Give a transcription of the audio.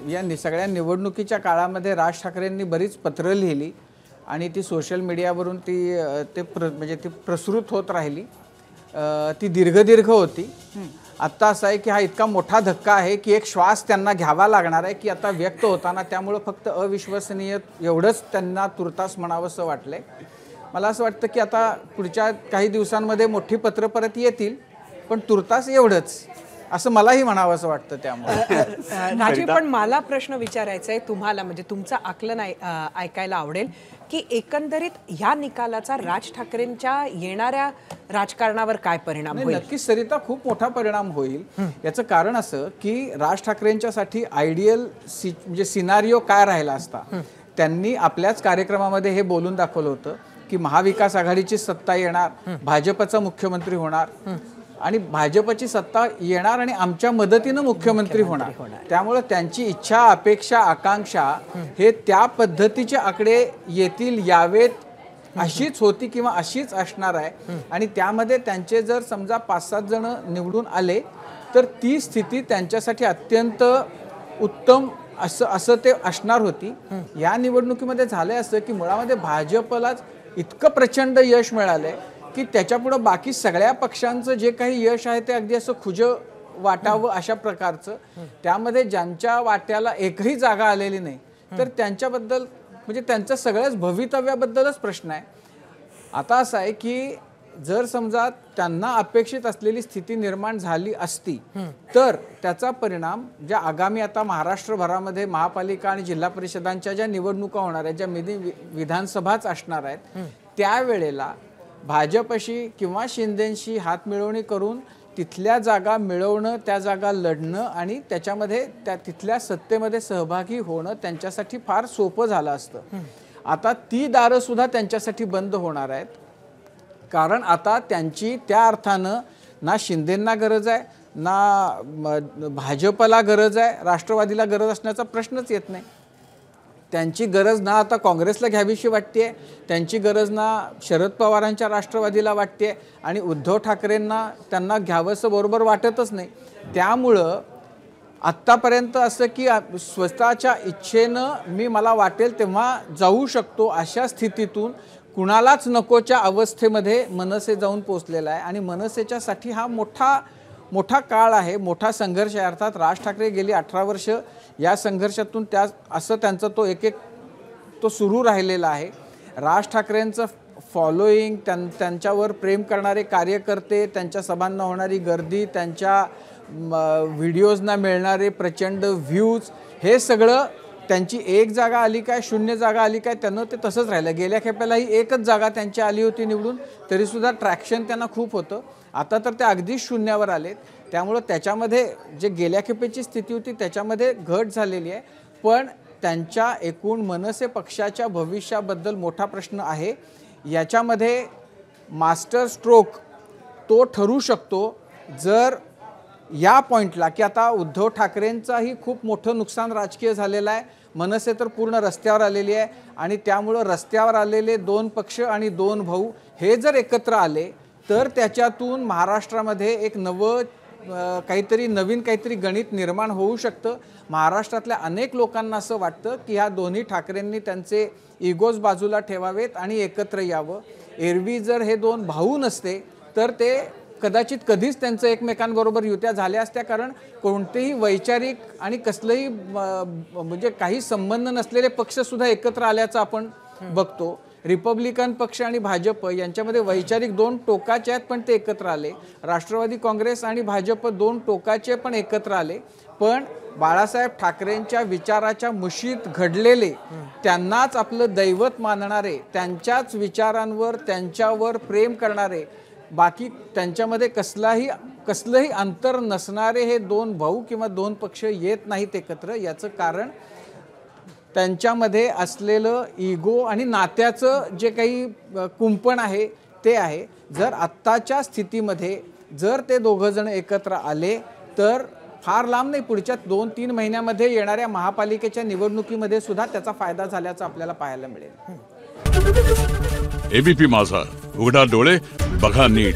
या सगळ्या निवडणुकीच्या काळामध्ये राज ठाकरेंनी बरीच पत्र लिहिली आणि ती सोशल मीडियावरून म्हणजे ती प्रसृत होत राहिली। ती दीर्घ होती। आता असं आहे की हा इतका मोठा धक्का आहे की एक श्वास त्यांना घ्यावा लागणार आहे की आता व्यक्त होताना त्यामुळे फक्त अविश्वसनीय एवढंच त्यांना तुर्तास म्हणावंसं वाटलंय। मला असं वाटतं की आता पुढच्या काही दिवसांमध्ये मोठी पत्र परत येतील, पण तुर्तास एवढंच असं मलाही म्हणावंसं वाटतं। त्यामुळे राजीव, पण मला प्रश्न विचारायचा आहे तुम्हाला, म्हणजे तुमचं आकलन ऐकायला आवडेल की एकंदरीत ह्या निकालाचा राज ठाकरेंच्या येणाऱ्या राजकारणावर काय परिणाम होईल? नक्कीच सरिता, खूप मोठा परिणाम होईल। याचं कारण असं की राज ठाकरेंच्यासाठी आयडियल म्हणजे सिनारिओ काय राहिला असता। त्यांनी आपल्याच कार्यक्रमामध्ये हे बोलून दाखवलं होतं की महाविकास आघाडीची सत्ता येणार, भाजपचा मुख्यमंत्री होणार आणि भाजपची सत्ता येणार आणि आमच्या मदतीने मुख्यमंत्री होणार। त्यामुळे त्यांची इच्छा, अपेक्षा, आकांक्षा हे त्या पद्धतीचे आकडे येतील यावेत अशीच होती किंवा अशीच असणार आहे। आणि त्यामध्ये त्यांचे जर समजा 5-7 जण निवडून आले तर ती स्थिती त्यांच्यासाठी अत्यंत उत्तम असं ते असणार होती। या निवडणुकीमध्ये झाले असं की मुळामध्ये भाजपलाच इतकं प्रचंड यश मिळालंय की त्याच्यापुढे बाकी सगळ्या पक्षांचं जे काही यश आहे ते अगदी असं खुजं वाटावं अशा प्रकारचं। त्यामध्ये ज्यांच्या वाट्याला एकही जागा आलेली नाही तर त्यांच्याबद्दल म्हणजे त्यांच्या सगळ्याच भवितव्याबद्दलच प्रश्न आहे। आता असं आहे की जर समजा त्यांना अपेक्षित असलेली स्थिती निर्माण झाली असती तर त्याचा परिणाम ज्या आगामी आता महाराष्ट्रभरामध्ये महापालिका आणि जिल्हा परिषदांच्या ज्या निवडणुका होणार आहेत, ज्या विधानसभाच असणार आहेत, त्यावेळेला भाजपशी किंवा शिंदेशी हातमिळवणी करून तिथल्या जागा मिळवणं, त्या जागा लढणं आणि त्याच्यामध्ये तिथल्या सत्तेमध्ये सहभागी होणं त्यांच्यासाठी फार सोपं झालं असतं। आता ती दारं सुद्धा त्यांच्यासाठी बंद होणार आहेत, कारण आता त्यांची त्या अर्थानं ना शिंदेंना गरज आहे ना भाजपला गरज आहे, राष्ट्रवादीला गरज असण्याचा प्रश्नच येत नाही। त्यांची गरज ना आता काँग्रेसला घ्यावीशी वाटते, त्यांची गरज ना शरद पवारांच्या राष्ट्रवादीला वाटते आणि उद्धव ठाकरेंना त्यांना घ्यावंसं बरोबर वाटतच नाही। त्यामुळं आत्तापर्यंत असं की स्वतःच्या इच्छेनं मला वाटेल तेव्हा जाऊ शकतो अशा स्थितीतून कुणालाच नकोच्या अवस्थेमध्ये मनसे जाऊन पोचलेला आहे आणि मनसेच्यासाठी हा मोठा काळ आहे, मोठा संघर्ष आहे। अर्थात राज ठाकरे गेली 18 वर्ष या संघर्षातून असं त्यांचा तो सुरू राहिलेला आहे। राज ठाकरेंचं फॉलोईंग, त्यांच्यावर प्रेम करणारे कार्यकर्ते, त्यांच्या सभांना होणारी गर्दी, त्यांच्या व्हिडिओजना मिळणारे प्रचंड व्ह्यूज, हे सगळं त्यांची एक जागा आली काय, 0 जागा आली काय, त्यांना ते तसंच राहिलं। गेल्या खेपेलाही एकच जागा त्यांची आली होती निवडून, तरीसुद्धा ट्रॅक्शन त्यांना खूप होतं। आता तर ते अगदीच शून्यावर आलेत। त्यामुळं त्याच्यामध्ये जे गेल्या खेपेची स्थिती होती त्याच्यामध्ये घट झालेली आहे, पण त्यांच्या एकूण मनसे पक्षाच्या भविष्याबद्दल मोठा प्रश्न आहे। याच्यामध्ये मास्टर स्ट्रोक तो ठरू शकतो जर या पॉईंटला की आता उद्धव ठाकरेंचाही खूप मोठं नुकसान राजकीय झालेलं आहे, मनसे तर पूर्ण रस्त्यावर आलेली आहे आणि त्यामुळं रस्त्यावर आलेले 2 पक्ष आणि 2 भाऊ हे जर एकत्र आले तर त्याच्यातून महाराष्ट्रामध्ये एक नवीन काहीतरी गणित निर्माण होऊ शकतं। महाराष्ट्रातल्या अनेक लोकांना असं वाटतं की ह्या दोन्ही ठाकरेंनी त्यांचे इगोज बाजूला ठेवावेत आणि एकत्र यावं। एरवी जर हे 2 भाऊ नसते तर ते कदाचित कधीच त्यांचं एकमेकांबरोबर युत्या झाल्या असत्या, कारण कोणतेही वैचारिक आणि कसलंही म्हणजे काही संबंध नसलेले पक्षसुद्धा एकत्र आल्याचं आपण बघतो। रिपब्लिकन पक्ष आणि भाजप यांच्यामध्ये वैचारिक 2 टोकाचे आहेत पण ते एकत्र आले। राष्ट्रवादी काँग्रेस आणि भाजप 2 टोकाचे पण एकत्र आले, पण बाळासाहेब ठाकरेंच्या विचाराच्या मुशीत घडलेले, त्यांनाच आपलं दैवत मानणारे, त्यांच्याच विचारांवर त्यांच्यावर प्रेम करणारे, बाकी त्यांच्यामध्ये कसलंही अंतर नसणारे हे 2 भाऊ किंवा 2 पक्ष येत नाहीत एकत्र। याचं कारण त्यांच्यामध्ये असलेलं इगो आणि नात्याचं जे काही कुंपण आहे ते आहे। जर आत्ताच्या स्थितीमध्ये जर ते 2 जण एकत्र आले तर फार लांब नाही, पुढच्या 2-3 महिन्यामध्ये येणाऱ्या महापालिकेच्या निवडणुकीमध्ये सुद्धा त्याचा फायदा झाल्याचं आपल्याला पाहायला मिळेल। एबीपी माझा, उघडा डोळे बघा नीट।